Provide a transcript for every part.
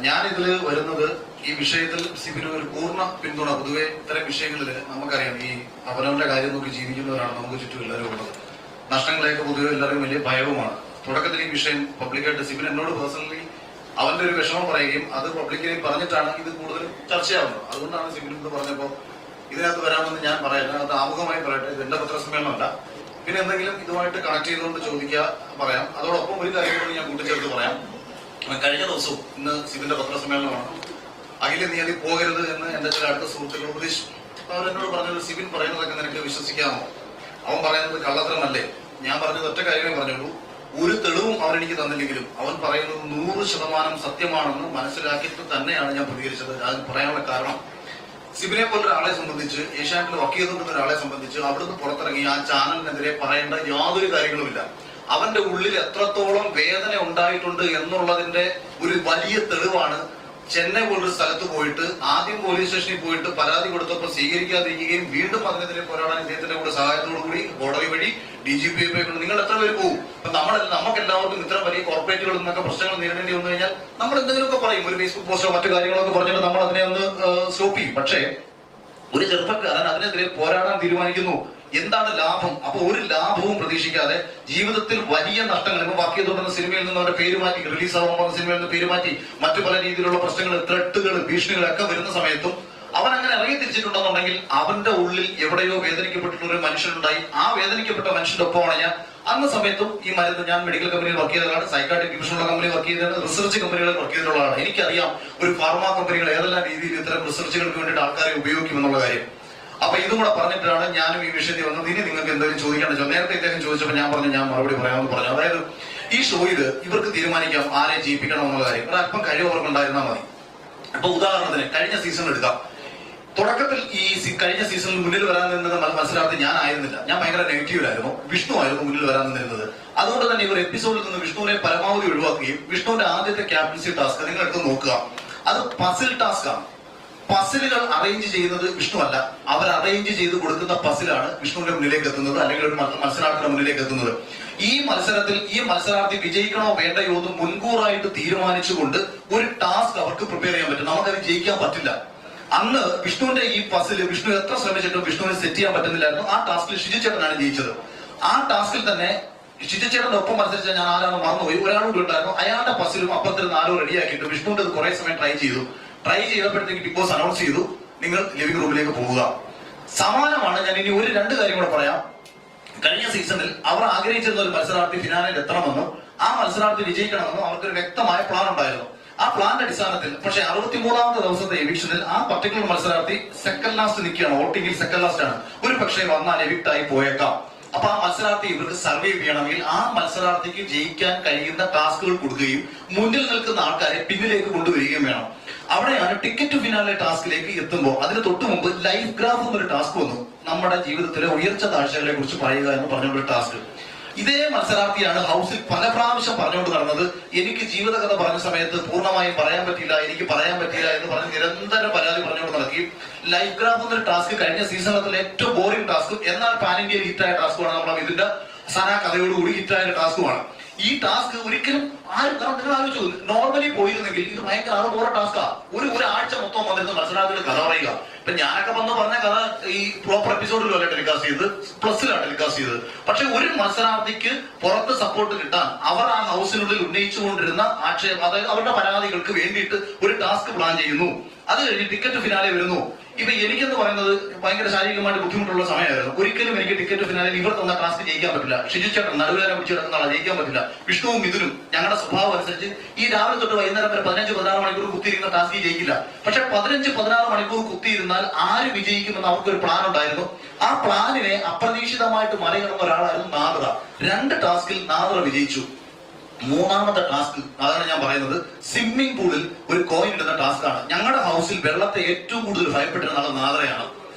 ഞാനിതിൽ വരുന്നത് ഈ വിഷയത്തിൽ സിബിന് ഒരു പൂർണ്ണ പിന്തുണ. പൊതുവെ ഇത്തരം വിഷയങ്ങളിൽ നമുക്കറിയാം, ഈ അവനവന്റെ കാര്യം നോക്കി ജീവിക്കുന്നവരാണ് നമുക്ക് ചുറ്റും എല്ലാവരും ഉള്ളത്. നഷ്ടങ്ങളെയൊക്കെ പൊതുവെ എല്ലാവരും വലിയ ഭയവുമാണ്. തുടക്കത്തിൽ ഈ വിഷയം പബ്ലിക്കായിട്ട് സിബിൻ എന്നോട് പേഴ്സണലി അവന്റെ ഒരു വിഷമം പറയുകയും അത് പബ്ലിക്കലി പറഞ്ഞിട്ടാണ് ഇത് കൂടുതൽ ചർച്ചയാവുന്നത്. അതുകൊണ്ടാണ് സിബിൻ ഇത് പറഞ്ഞപ്പോൾ ഇതിനകത്ത് വരാമെന്ന് ഞാൻ പറയാം. അത് ആമുഖമായി പറയട്ടെ, ഇത് എന്റെ പത്രസമ്മേളനമല്ല. പിന്നെ എന്തെങ്കിലും ഇതുമായിട്ട് കണക്ട് ചെയ്തുകൊണ്ട് പറയാം. അതോടൊപ്പം ഒരു കാര്യം കൂടി ഞാൻ കൂട്ടിച്ചേർത്ത് പറയാം. കഴിഞ്ഞ ദിവസവും ഇന്ന് സിബിന്റെ പത്രസമ്മേളനമാണ്. അഖില നീ അതിൽ പോകരുത് എന്ന് എന്റെ ചില അടുത്ത സുഹൃത്തുക്കൾ ഉപദേശിച്ചു. അവരെന്നോട് പറഞ്ഞത്, സിബിൻ പറയുന്നതൊക്കെ നിനക്ക് വിശ്വസിക്കാമോ? അവൻ പറയുന്നത് കള്ളത്തരമല്ലേ? ഞാൻ പറഞ്ഞത് ഒറ്റ കാര്യമേ പറഞ്ഞുള്ളൂ. ഒരു തെളിവും അവൻ എനിക്ക് തന്നില്ലെങ്കിലും അവൻ പറയുന്നത് 100% സത്യമാണെന്ന് മനസ്സിലാക്കിയിട്ട് തന്നെയാണ് ഞാൻ പ്രതികരിച്ചത്. അത് പറയാനുള്ള കാരണം, സിബിനെ പോലൊരു ആളെ സംബന്ധിച്ച്, ഏഷ്യാനെറ്റിൽ വർക്ക് ചെയ്തുകൊണ്ടിരുന്ന ഒരാളെ സംബന്ധിച്ച് അവിടുന്ന് പുറത്തിറങ്ങി ആ ചാനലിനെതിരെ പറയേണ്ട യാതൊരു കാര്യങ്ങളുമില്ല. അവന്റെ ഉള്ളിൽ എത്രത്തോളം വേദന ഉണ്ടായിട്ടുണ്ട് എന്നുള്ളതിന്റെ ഒരു വലിയ തെളിവാണ് ചെന്നൈ പോലൊരു സ്ഥലത്ത് പോയിട്ട് ആദ്യം പോലീസ് സ്റ്റേഷനിൽ പോയിട്ട് പരാതി കൊടുത്തപ്പോൾ സ്വീകരിക്കാതിരിക്കുകയും വീണ്ടും അതിനെതിരെ പോരാടാൻ ഇദ്ദേഹത്തിന്റെ കൂടെ സഹായത്തോടുകൂടി കോടതി വഴി DGP കൊണ്ട് നിങ്ങൾ എത്ര പേര് പോകും? അപ്പൊ നമുക്കെല്ലാവർക്കും ഇത്തരം വലിയ കോർപ്പറേറ്റുകളിൽ നിന്നൊക്കെ പ്രശ്നങ്ങൾ നേരിടേണ്ടി വന്നു കഴിഞ്ഞാൽ നമ്മൾ എന്തെങ്കിലുമൊക്കെ പറയും, ഒരു ഫേസ്ബുക്ക് പോസ്റ്റോ മറ്റു കാര്യങ്ങളൊക്കെ പറഞ്ഞിട്ട് നമ്മൾ അതിനെ ഒന്ന് സ്റ്റോപ്പ് ചെയ്യും. പക്ഷേ ഒരു ചെറുപ്പക്കാരൻ അതിനെതിരെ പോരാടാൻ തീരുമാനിക്കുന്നു. എന്താണ് ലാഭം? അപ്പൊ ഒരു ലാഭവും പ്രതീക്ഷിക്കാതെ ജീവിതത്തിൽ വലിയ നഷ്ടങ്ങൾ, ഇപ്പൊ വർക്ക് ചെയ്തുകൊണ്ടുന്ന സിനിമയിൽ നിന്ന് അവരുടെ പേര് മാറ്റി, റിലീസ് ആവാൻ പോകുന്ന സിനിമയിൽ നിന്ന് പേര് മാറ്റി, മറ്റു പല രീതിയിലുള്ള പ്രശ്നങ്ങൾ, ത്രെട്ടുകൾ, ഭീഷണികളൊക്കെ വരുന്ന സമയത്തും അവൻ അങ്ങനെ ഇറങ്ങി തിരിച്ചിട്ടുണ്ടെന്നുണ്ടെങ്കിൽ അവന്റെ ഉള്ളിൽ എവിടെയോ വേദനിക്കപ്പെട്ടിട്ടുള്ള ഒരു മനുഷ്യനുണ്ടായി. ആ വേദനിക്കപ്പെട്ട മനുഷ്യന്റെ ഒപ്പമാണ് ഞാൻ അന്ന് സമയത്തും ഈ മരുന്ന്, ഞാൻ മെഡിക്കൽ കമ്പനിയിൽ വർക്ക് ചെയ്തതാണ്, സൈക്കാട്രിക് ഡിവിഷനുള്ള കമ്പനിയിൽ വർക്ക് ചെയ്തതാണ്, റിസർച്ച് കമ്പനികളിൽ വർക്ക് ചെയ്തിട്ടുള്ളതാണ്. എനിക്കറിയാം ഒരു ഫാർമാ കമ്പനികൾ ഏതെല്ലാം രീതിയിൽ ഇത്തരം റിസർച്ചുകൾക്ക് വേണ്ടിയിട്ട് ആൾക്കാരെ ഉപയോഗിക്കുമെന്നുള്ള കാര്യം. അപ്പൊ ഇതും കൂടെ പറഞ്ഞിട്ടാണ് ഞാനും ഈ വിഷയത്തിൽ വന്നത്. ഇനി നിങ്ങൾക്ക് എന്തെങ്കിലും ചോദിക്കേണ്ടത്? നേരത്തെ ഇദ്ദേഹം ചോദിച്ചപ്പോൾ ഞാൻ പറഞ്ഞു, ഞാൻ മറുപടി പറയാമെന്ന് പറഞ്ഞു. അതായത് ഈ ഷോയിൽ ഇവർക്ക് തീരുമാനിക്കാം ആരെ ജയിപ്പിക്കണം എന്നുള്ള കാര്യം. അല്പം കഴിവ് അവർക്ക് ഉണ്ടായിരുന്നാൽ മതി. അപ്പൊ ഉദാഹരണത്തിന് കഴിഞ്ഞ സീസൺ എടുക്കാം. തുടക്കത്തിൽ കഴിഞ്ഞ സീസണിൽ മുന്നിൽ വരാൻ നിന്നത് മത്സരാർത്ഥി ഞാൻ ആയിരുന്നില്ല. ഞാൻ ഭയങ്കര നെഗറ്റീവിലായിരുന്നു. വിഷ്ണു ആയിരുന്നു മുന്നിൽ വരാൻ നിന്നിരുന്നത്. അതുകൊണ്ട് തന്നെ ഇവർ എപ്പിസോഡിൽ നിന്ന് വിഷ്ണുവിനെ പരമാവധി ഒഴിവാക്കുകയും വിഷ്ണുവിന്റെ ആദ്യത്തെ ക്യാപ്റ്റൻസി ടാസ്ക് നിങ്ങൾ എടുത്ത് നോക്കുക, അത് പസിൽ ടാസ്ക് ആണ്. പസിലുകൾ അറേഞ്ച് ചെയ്യുന്നത് വിഷ്ണു അല്ല, അവർ അറേഞ്ച് ചെയ്ത് കൊടുക്കുന്ന പസിലാണ് വിഷ്ണുവിന്റെ മുന്നിലേക്ക് എത്തുന്നത്, അല്ലെങ്കിൽ ഒരു മത്സരാർത്ഥിയുടെ മുന്നിലേക്ക് എത്തുന്നത്. ഈ മത്സരത്തിൽ ഈ മത്സരാർത്ഥി വിജയിക്കണോ വേണ്ടയോ എന്ന് മുൻകൂറായിട്ട് തീരുമാനിച്ചുകൊണ്ട് ഒരു ടാസ്ക് അവർക്ക് പ്രിപ്പയർ ചെയ്യാൻ പറ്റും. നമുക്കത് ജയിക്കാൻ പറ്റില്ല. അന്ന് വിഷ്ണുവിന്റെ ഈ പസിൽ വിഷ്ണു എത്ര ശ്രമിച്ചിട്ടും വിഷ്ണുവിന് സെറ്റ് ചെയ്യാൻ പറ്റുന്നില്ലായിരുന്നു. ആ ടാസ്കിൽ ഷിജു ചേട്ടനാണ് ജയിച്ചത്. ആ ടാസ്കിൽ തന്നെ ഷിജു ചേട്ടന്റെ ഒപ്പം മത്സരിച്ച ഞാൻ ആരാണ് മറന്നുപോയി, ഒരാളുകൂടി ഉണ്ടായിരുന്നു. അയാളുടെ പസിലും അപ്പുറത്തിൽ ആരോ റെഡിയാക്കിയിട്ട് വിഷ്ണുവിന്റെ കുറെ സമയം ട്രൈ ചെയ്തപ്പോഴത്തേക്ക് ബിഗ് ബോസ് അനൗൺസ് ചെയ്തു, നിങ്ങൾ ലിവിംഗ് റൂമിലേക്ക് പോവുക. സമാനമാണ്. ഞാൻ ഇനി ഒരു രണ്ട് കാര്യം കൂടെ പറയാം. കഴിഞ്ഞ സീസണിൽ അവർ ആഗ്രഹിച്ചിരുന്ന ഒരു മത്സരാർത്ഥി ഫിനാലിൽ എത്തണമെന്നും ആ മത്സരാർത്ഥി വിജയിക്കണമെന്നും അവർക്കൊരു വ്യക്തമായ പ്ലാൻ ഉണ്ടായിരുന്നു. ആ പ്ലാന്റെ അടിസ്ഥാനത്തിൽ പക്ഷേ 63ാമത്തെ ദിവസത്തെ എവിക്ഷനിൽ ആ പർട്ടിക്കുലർ മത്സരാർത്ഥി സെക്കൻഡ് ലാസ്റ്റ് നിൽക്കുകയാണ്, വോട്ടിംഗിൽ സെക്കൻഡ് ലാസ്റ്റ് ആണ്. ഒരു പക്ഷേ വന്നാൽ എവിക്ട് ആയി പോയേക്കാം. അപ്പൊ ആ മത്സരാർത്ഥി ഇവർക്ക് സർവൈവ് ചെയ്യണമെങ്കിൽ ആ മത്സരാർത്ഥിക്ക് ജയിക്കാൻ കഴിയുന്ന ടാസ്കുകൾ കൊടുക്കുകയും മുന്നിൽ നിൽക്കുന്ന ആൾക്കാരെ പിന്നിലേക്ക് കൊണ്ടുവരികയും വേണം. അവിടെയാണ് ടിക്കറ്റ് ഫിനാലെ ടാസ്കിലേക്ക് എത്തുമ്പോൾ അതിന് തൊട്ടു മുമ്പ് ലൈഫ് ഗ്രാഫ് എന്നൊരു ടാസ്ക് വന്നു. നമ്മുടെ ജീവിതത്തിലെ ഉയർച്ച താഴ്ചകളെ കുറിച്ച് പറയുക എന്ന് പറഞ്ഞുകൊണ്ടൊരു ടാസ്ക്. ഇതേ മത്സരാർത്ഥിയാണ് ഹൗസിൽ പല പ്രാവശ്യം പറഞ്ഞുകൊണ്ട് നടന്നത്, എനിക്ക് ജീവിതകഥ പറഞ്ഞ സമയത്ത് പൂർണ്ണമായും പറയാൻ പറ്റില്ല, എനിക്ക് പറയാൻ പറ്റില്ല എന്ന് പറഞ്ഞ് നിരന്തരം പരാതി പറഞ്ഞുകൊണ്ട് നടത്തി. ലൈഫ് ഗ്രാഫ് എന്നൊരു ടാസ്ക് കഴിഞ്ഞ സീസണിലെ ഏറ്റവും ബോറിംഗ് ടാസ്കും എന്നാൽ പാൻ ഇന്ത്യയിൽ ഹിറ്റായ ടാസ്കുമാണ്. നമ്മൾ ഇതിന്റെ സന കഥയോടുകൂടി ഹിറ്റായ ടാസ്കുമാണ്. ഈ ടാസ്ക് ഒരിക്കലും നിങ്ങൾ ആലോചിച്ചു, നോർമലി പോയിരുന്നെങ്കിൽ ഇത് ഭയങ്കര ആളുപോലെ ടാസ്കാ. ഒരാഴ്ച മൊത്തം വന്നിരുന്ന മത്സരാർത്ഥികൾ കഥ പറയുക. ഇപ്പൊ ഞാനൊക്കെ പറഞ്ഞ കഥ ഈ പ്രോപ്പർ എപ്പിസോഡിലല്ല ടെലികാസ്റ്റ് ചെയ്ത്, പ്ലസിലാണ് ടെലികാസ്റ്റ് ചെയ്തത്. പക്ഷെ ഒരു മത്സരാർത്ഥിക്ക് പുറത്ത് സപ്പോർട്ട് കിട്ടാൻ അവർ ആ ഹൗസിനുള്ളിൽ ഉന്നയിച്ചുകൊണ്ടിരുന്ന ആക്ഷേപം, അതായത് അവരുടെ പരാതികൾക്ക് വേണ്ടിയിട്ട് ഒരു ടാസ്ക് പ്ലാൻ ചെയ്യുന്നു. അത് കഴിഞ്ഞ് ടിക്കറ്റ് ഫിനാലെ വരുന്നു. ഇപ്പൊ എനിക്കെന്ന് പറയുന്നത് ഭയങ്കര ശാരീരികമായിട്ട് ബുദ്ധിമുട്ടുള്ള സമയമായിരുന്നു. ഒരിക്കലും എനിക്ക് ടിക്കറ്റ് ഫിനാലിൽ ഇവർ തന്ന ടാസ്ക് ജയിക്കാൻ പറ്റില്ല. ഷിജു ചേട്ടൻ നടുവേദന പിടിച്ചു കിടക്കുന്ന ആളെ ജയിക്കാൻ പറ്റില്ല. വിഷ്ണുവും മിഥുനും ഞങ്ങളുടെ സ്വഭാവം അനുസരിച്ച് ഈ രാവിലെ തൊട്ട് വൈകുന്നേരം വരെ 15-16 മണിക്കൂർ കുത്തിയിരിക്കുന്ന ടാസ്ക് ജയിക്കില്ല. പക്ഷെ 15-16 മണിക്കൂർ കുത്തിയിരുന്നാൽ ആര് വിജയിക്കുമെന്ന് അവർക്കൊരു പ്ലാൻ ഉണ്ടായിരുന്നു. ആ പ്ലാനിനെ അപ്രതീക്ഷിതമായിട്ട് മറികടന്ന ഒരാളായിരുന്നു നാദ്ര. 2 ടാസ്കിൽ നാദ്ര വിജയിച്ചു. 3ാമത്തെ ടാസ്ക്, അതാണ് ഞാൻ പറയുന്നത്, സ്വിമ്മിംഗ് പൂളിൽ ഒരു കോയിൻ ഇടുന്ന ടാസ്ക് ആണ്. ഞങ്ങളുടെ ഹൗസിൽ വെള്ളത്തെ ഏറ്റവും കൂടുതൽ ഭയപ്പെട്ടിരുന്ന ആൾ നാദ്രയാണ്.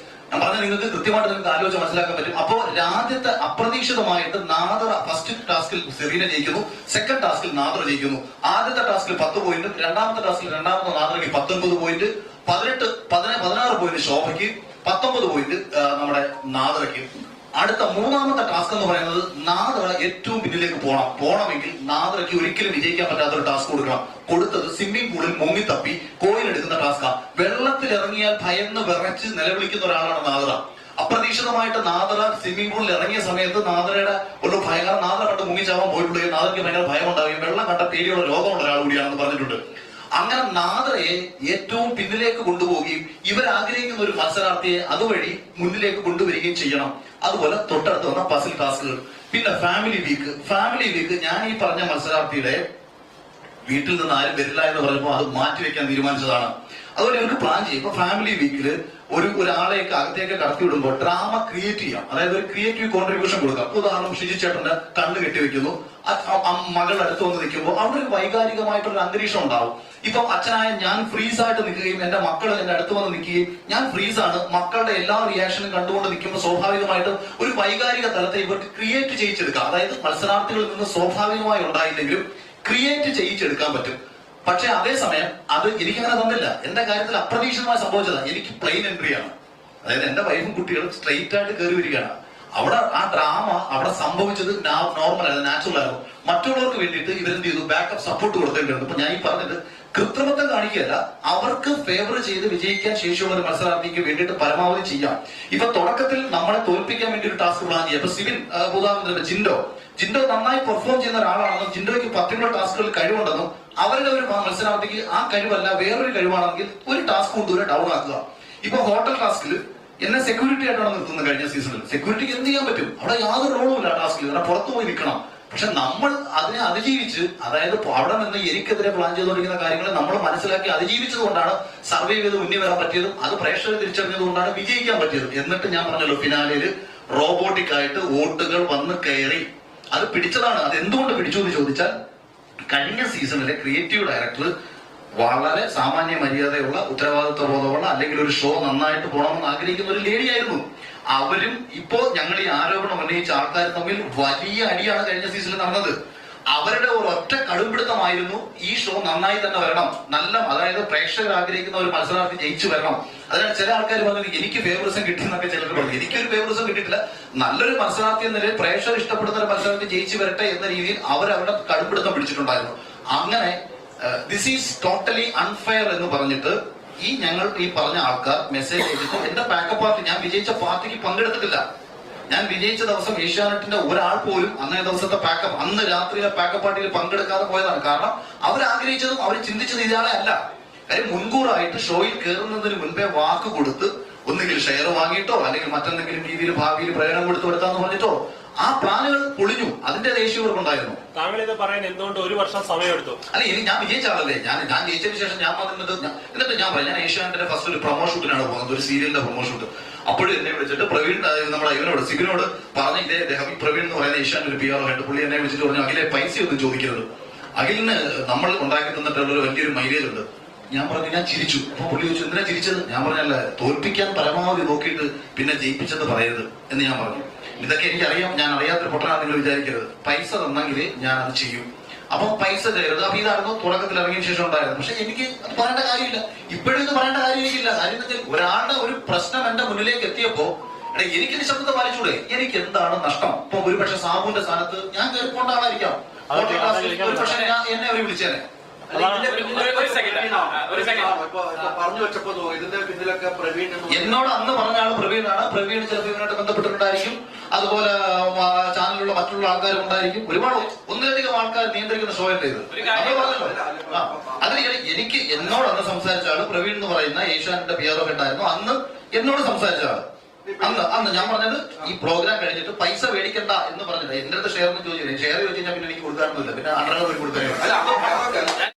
ഞാൻ പറഞ്ഞാൽ നിങ്ങൾക്ക് കൃത്യമായിട്ട് നിങ്ങൾക്ക് ആലോചിച്ച് മനസ്സിലാക്കാൻ പറ്റും. അപ്പോ രാജ്യത്തെ അപ്രതീക്ഷിതമായിട്ട് നാദ്ര ഫസ്റ്റ് ടാസ്കിൽ സെറീന ജയിക്കുന്നു, സെക്കൻഡ് ടാസ്കിൽ നാദ്ര ജയിക്കുന്നു. ആദ്യത്തെ ടാസ്കിൽ 10 പോയിന്റ്, രണ്ടാമത്തെ ടാസ്കിൽ രണ്ടാമത്തെ നാദ്രയ്ക്ക് 19 പോയിന്റ്, 16 പോയിന്റ് ശോഭയ്ക്ക്, 19 പോയിന്റ് നമ്മുടെ നാദ്രയ്ക്ക്. അടുത്ത മൂന്നാമത്തെ ടാസ്ക് എന്ന് പറയുന്നത് നാദറ ഏറ്റവും പിന്നിലേക്ക് പോണമെങ്കിൽ നാദറയ്ക്ക് ഒരിക്കലും വിജയിക്കാൻ പറ്റാത്ത ഒരു ടാസ്ക് കൊടുത്തത് സ്വിമ്മിംഗ് പൂളിൽ മുങ്ങിത്തപ്പി കോയിൽ എടുക്കുന്ന ടാസ്കാ. വെള്ളത്തിൽ ഇറങ്ങിയാൽ ഭയന്ന് വിറച്ച് നിലവിളിക്കുന്ന ഒരാളാണ് നാദറ. അപ്രതീക്ഷിതമായിട്ട് നാദറ സ്വിമ്മിംഗ് പൂളിൽ ഇറങ്ങിയ സമയത്ത് നാദറയുടെ ഒരു ഭയങ്കര നാദറ കണ്ട് മുങ്ങിച്ചാവാൻ പോയിട്ടുണ്ടെങ്കിൽ നാദറയ്ക്ക് ഭയങ്കര ഭയം ഉണ്ടാവുകയും വെള്ളം കണ്ട പേടിയുള്ള രോഗമുള്ള ഒരാൾ കൂടിയാണെന്ന് പറഞ്ഞിട്ടുണ്ട്. അങ്ങനെ നാദറയെ ഏറ്റവും പിന്നിലേക്ക് കൊണ്ടുപോവുകയും ഇവരാഗ്രഹിക്കുന്ന ഒരു മത്സരാർത്ഥിയെ അതുവഴി മുന്നിലേക്ക് കൊണ്ടുവരികയും ചെയ്യണം. അതുപോലെ തൊട്ടടുത്ത് വന്ന പസിൽ ടാസ്കുകൾ. പിന്നെ ഫാമിലി വീക്ക് ഞാൻ ഈ പറഞ്ഞ മത്സരാർത്ഥിയുടെ വീട്ടിൽ നിന്ന് ആരും വരില്ല എന്ന് പറഞ്ഞപ്പോൾ അത് മാറ്റിവെക്കാൻ തീരുമാനിച്ചതാണ്. അതുപോലെ ഇവർക്ക് പ്ലാൻ ചെയ്യും. ഇപ്പൊ ഫാമിലി വീക്കില് ഒരാളെയൊക്കെ അകത്തേക്ക് കടത്തി വിടുമ്പോൾ ഡ്രാമ ക്രിയേറ്റ് ചെയ്യാം, അതായത് ഒരു ക്രിയേറ്റീവ് കോൺട്രിബ്യൂഷൻ കൊടുക്കാം. ഉദാഹരണം, ഷിജി ചേട്ടന്റെ കണ്ണ് കെട്ടിവെക്കുന്നു, മകളുടെ അടുത്ത് വന്ന് നിൽക്കുമ്പോൾ അവിടെ ഒരു വൈകാരികമായിട്ടൊരു അന്തരീക്ഷം ഉണ്ടാവും. ഇപ്പം അച്ഛനായ ഞാൻ ഫ്രീസ് ആയിട്ട് നിൽക്കുകയും എന്റെ മക്കൾ എന്റെ അടുത്ത് വന്ന് നിൽക്കുകയും ഞാൻ ഫ്രീസാണ്, മക്കളുടെ എല്ലാ റിയാക്ഷനും കണ്ടുകൊണ്ട് നിൽക്കുമ്പോൾ സ്വാഭാവികമായിട്ടും ഒരു വൈകാരിക തലത്തെ ഇവർക്ക് ക്രിയേറ്റ് ചെയ്യിച്ചെടുക്കാം. അതായത് മത്സരാർത്ഥികളിൽ നിന്ന് സ്വാഭാവികമായി ഉണ്ടായില്ലെങ്കിലും ക്രിയേറ്റ് ചെയ്യിച്ചെടുക്കാൻ പറ്റും. പക്ഷെ അതേസമയം അത് എനിക്കങ്ങനെ തന്നില്ല. എന്റെ കാര്യത്തിൽ അപ്രതീക്ഷിതമായി സംഭവിച്ചതാണ്. എനിക്ക് പ്ലെയിൻ എൻട്രി ആണ്. അതായത് എന്റെ വൈഫും കുട്ടികളും സ്ട്രെയിറ്റ് ആയിട്ട് കയറി വരികയാണ്. അവിടെ ആ ഡ്രാമ അവിടെ സംഭവിച്ചത് നോർമൽ ആയിരുന്നു, നാച്ചുറൽ ആയിരുന്നു. മറ്റുള്ളവർക്ക് വേണ്ടിയിട്ട് ഇവരെന്ത് ചെയ്തു, ബാക്കപ്പ് സപ്പോർട്ട് കൊടുത്തേണ്ടിരുന്നു. ഇപ്പൊ ഞാൻ ഈ പറഞ്ഞത് കൃത്രിമത്വം കാണിക്കുകയല്ല, അവർക്ക് ഫേവർ ചെയ്ത് വിജയിക്കാൻ ശേഷിയുള്ള ഒരു മത്സരാർത്ഥിക്ക് വേണ്ടിയിട്ട് പരമാവധി ചെയ്യാം. ഇപ്പൊ തുടക്കത്തിൽ നമ്മളെ തോൽപ്പിക്കാൻ വേണ്ടി ഒരു ടാസ്ക് പ്ലാൻ ചെയ്യാം. ഇപ്പൊ സിവിൻ ഉദാഹരണത്തിന് ജിൻഡോ നന്നായി പെർഫോം ചെയ്യുന്ന ഒരാളാണെന്നും ജിൻഡോയ്ക്ക് 10 ടാസ്കുകളിൽ കഴിവുണ്ടെന്നും അവരുടെ ഒരു മത്സരാർത്ഥിക്ക് ആ കഴിവല്ല വേറൊരു കഴിവാണെങ്കിൽ ഒരു ടാസ്ക് കൊണ്ടുവരെ ഡൗൺ ആക്കുക. ഇപ്പൊ ഹോട്ടൽ ടാസ്കിൽ എന്നെ സെക്യൂരിറ്റി ആയിട്ടാണ് നിർത്തുന്നത്. കഴിഞ്ഞ സീസണിൽ സെക്യൂരിറ്റിക്ക് എന്ത് ചെയ്യാൻ പറ്റും? അവിടെ യാതൊരു റോളും ഇല്ല ടാസ്കിൽ, അവിടെ പുറത്തു പോയി നിൽക്കണം. പക്ഷെ നമ്മൾ അതിനെ അതിജീവിച്ച്, അതായത് അവിടെ നിന്ന് എനിക്കെതിരെ പ്ലാൻ ചെയ്തുകൊണ്ടിരിക്കുന്ന കാര്യങ്ങളെ നമ്മൾ മനസ്സിലാക്കി അതിജീവിച്ചത് കൊണ്ടാണ് സർവൈവ് ചെയ്ത് മുന്നിൽ വരാൻ പറ്റിയതും അത് പ്രേക്ഷകർ തിരിച്ചറിഞ്ഞത് കൊണ്ടാണ് വിജയിക്കാൻ പറ്റിയതും. എന്നിട്ട് ഞാൻ പറഞ്ഞല്ലോ, ഫിനാലിൽ റോബോട്ടിക് ആയിട്ട് വോട്ടുകൾ വന്ന് കയറി അത് പിടിച്ചതാണ്. അത് എന്തുകൊണ്ട് പിടിച്ചു എന്ന് ചോദിച്ചാൽ, കഴിഞ്ഞ സീസണിലെ ക്രിയേറ്റീവ് ഡയറക്ടർ വളരെ സാമാന്യ മര്യാദയുള്ള ഉത്തരവാദിത്വ ബോധമുള്ള, അല്ലെങ്കിൽ ഒരു ഷോ നന്നായിട്ട് പോകണമെന്ന് ആഗ്രഹിക്കുന്ന ഒരു ലേഡിയായിരുന്നു. അവരും ഇപ്പോ ഞങ്ങൾ ഈ ആരോപണം ഉന്നയിച്ച ആൾക്കാർ തമ്മിൽ വലിയ അടിയാണ് കഴിഞ്ഞ സീസണിൽ നടന്നത്. അവരുടെ ഒരു ഒറ്റ കടുംപിടുത്തമായിരുന്നു ഈ ഷോ നന്നായി തന്നെ വരണം, അതായത് പ്രേക്ഷകർ ആഗ്രഹിക്കുന്ന ഒരു മത്സരാർത്ഥി ജയിച്ചു വരണം. അതിനാൽ ചില ആൾക്കാർ പറഞ്ഞത് എനിക്ക് ഫേവറിസം കിട്ടിയെന്നൊക്കെ ചിലർ പറഞ്ഞു. എനിക്കൊരു ഫേവറിസം കിട്ടിയിട്ടില്ല. നല്ലൊരു മത്സരാർത്ഥി എന്ന നിലയിൽ പ്രേക്ഷകർ ഇഷ്ടപ്പെടുന്ന ഒരു മത്സരാർത്ഥി ജയിച്ചു വരട്ടെ എന്ന രീതിയിൽ അവരവരുടെ കടുംപിടുത്തം പിടിച്ചിട്ടുണ്ടായിരുന്നു. അങ്ങനെ ദിസ് ഈസ് ടോട്ടലി അൺഫെയർ എന്ന് പറഞ്ഞിട്ട് ഞങ്ങൾ ഈ പറഞ്ഞ ആൾക്കാർ മെസ്സേജ് ചെയ്തിട്ട് എന്റെ പാക്കപ്പ് പാർട്ടി, ഞാൻ വിജയിച്ച പാർട്ടിക്ക് പങ്കെടുത്തിട്ടില്ല. ഞാൻ വിജയിച്ച ദിവസം ഏഷ്യാനെറ്റിന്റെ ഒരാൾ പോലും അന്നേ ദിവസത്തെ അന്ന് രാത്രിയിലെ പാക്കപ്പ് പാർട്ടിയിൽ പങ്കെടുക്കാതെ പോയതാണ്. കാരണം അവരാഗ്രഹിച്ചതും അവർ ചിന്തിച്ചത് ഇയാളെ അല്ല. കാര്യം മുൻകൂറായിട്ട് ഷോയിൽ കയറുന്നതിന് മുൻപേ വാക്ക് കൊടുത്ത് ഒന്നുകിൽ ഷെയർ വാങ്ങിയിട്ടോ അല്ലെങ്കിൽ മറ്റെന്തെങ്കിലും രീതിയിൽ ഭാവിയിൽ പ്രയോജനം കൊടുത്താന്ന് പറഞ്ഞിട്ടോ ആ പ്ലാനുകൾ പൊളിഞ്ഞു. അതിന്റെ ദേഷ്യം ഇവർക്കുണ്ടായിരുന്നു. താങ്കൾ ഇത് പറയാൻ എന്തുകൊണ്ട് 1 വർഷം സമയമെടുത്തു? അല്ല, ഇനി ഞാൻ വിജയിച്ച ആളല്ലേ. ഞാൻ ജയിച്ചതിന് ശേഷം ഞാൻ എന്നിട്ട് ഞാൻ പറയാം, ഞാൻ ഏഷ്യാനെറ്റിന്റെ ഫസ്റ്റ് ഒരു പ്രൊമോ ഷൂട്ടിനാണ് പോകുന്നത്, ഒരു സീരിയലിന്റെ പ്രൊമോ ഷൂട്ട്. അപ്പോഴും എന്നെ വിളിച്ചിട്ട് പ്രവീൺ, നമ്മുടെ ഇവനോട് സിബിനോട് പറഞ്ഞ ഇതേ അദ്ദേഹം പ്രവീൺ എന്ന് പറയുന്ന ഏഷ്യാനെറ്റ് ഒരു PR ആയിട്ട് പുള്ളി എന്നെ വിളിച്ചിട്ട് പറഞ്ഞു, അഖിലെ പൈസ ഒന്നും ചോദിക്കരുത്, അഖിലിന് നമ്മൾ ഉണ്ടാക്കി തന്നിട്ടുള്ള ഒരു വലിയൊരു മൈലേജ് ഉണ്ട്. ഞാൻ പറഞ്ഞു, ഞാൻ ചിരിച്ചു. അപ്പൊ പുള്ളി ചോദിച്ചു, എന്തിനാ ചിരിച്ചത്? ഞാൻ പറഞ്ഞല്ല, തോൽപ്പിക്കാൻ പരമാവധി നോക്കിയിട്ട് പിന്നെ ജയിപ്പിച്ചത് പറയരുത് എന്ന് ഞാൻ പറഞ്ഞു. ഇതൊക്കെ എനിക്കറിയാം, ഞാൻ അറിയാത്തൊരു പൊട്ടനാണ് നിങ്ങൾ വിചാരിക്കരുത്. പൈസ തന്നെങ്കിൽ ഞാൻ അത് ചെയ്യും. അപ്പൊ പൈസ തരരുത്. അപ്പൊ ഇതായിരുന്നു തുടക്കത്തിൽ ഇറങ്ങിയ ശേഷം ഉണ്ടായിരുന്നു. പക്ഷെ എനിക്ക് അത് പറയേണ്ട കാര്യമില്ല. ഇപ്പോഴും ഇത് പറയേണ്ട കാര്യം എനിക്കില്ല. കാര്യം വെച്ചാൽ ഒരാളുടെ ഒരു പ്രശ്നം എന്റെ മുന്നിലേക്ക് എത്തിയപ്പോ എനിക്ക് നിശബ്ദത പാലിച്ചൂടെ? എനിക്ക് എന്താണ് നഷ്ടം? ഇപ്പൊ ഒരുപക്ഷെ സാബുവിന്റെ സ്ഥാനത്ത് ഞാൻ കയറിക്കൊണ്ട ആളായിരിക്കാം. ഒരുപക്ഷെ എന്നെ അവർ വിളിച്ചേനെ. പറഞ്ഞു വെച്ചപ്പോ ഇതിന്റെ പിന്നിലൊക്കെ പ്രവീൺ, എന്നോട് അന്ന് പറഞ്ഞ ആള് പ്രവീണാണ്. പ്രവീൺ ചിലപ്പോൾ ഇവനായിട്ട് ബന്ധപ്പെട്ടിട്ടുണ്ടായിരിക്കും. അതുപോലെ ചാനലിലുള്ള മറ്റുള്ള ആൾക്കാരും ഉണ്ടായിരിക്കും. ഒരുപാട് ഒന്നിലധികം ആൾക്കാർ നിയന്ത്രിക്കുന്ന ഷോ അല്ലേ ഇത്. അതിന് എനിക്ക് എന്നോട് അന്ന് സംസാരിച്ച ആള് പ്രവീൺ എന്ന് പറയുന്ന ഏഷ്യാനെറ്റിന്റെ PR ഉണ്ടായിരുന്നു. അന്ന് എന്നോട് സംസാരിച്ച ആള് അന്ന് ഞാൻ പറഞ്ഞത്, ഈ പ്രോഗ്രാം കഴിഞ്ഞിട്ട് പൈസ മേടിക്കണ്ട എന്ന് പറഞ്ഞിട്ട് എന്റെ അടുത്ത് ഷെയർ ചോദിച്ചു. ഷെയർ ചോദിച്ചു കഴിഞ്ഞാൽ പിന്നെ എനിക്ക് കൊടുക്കാനൊന്നുമില്ല. പിന്നെ 100 കൊടുക്കാനേ.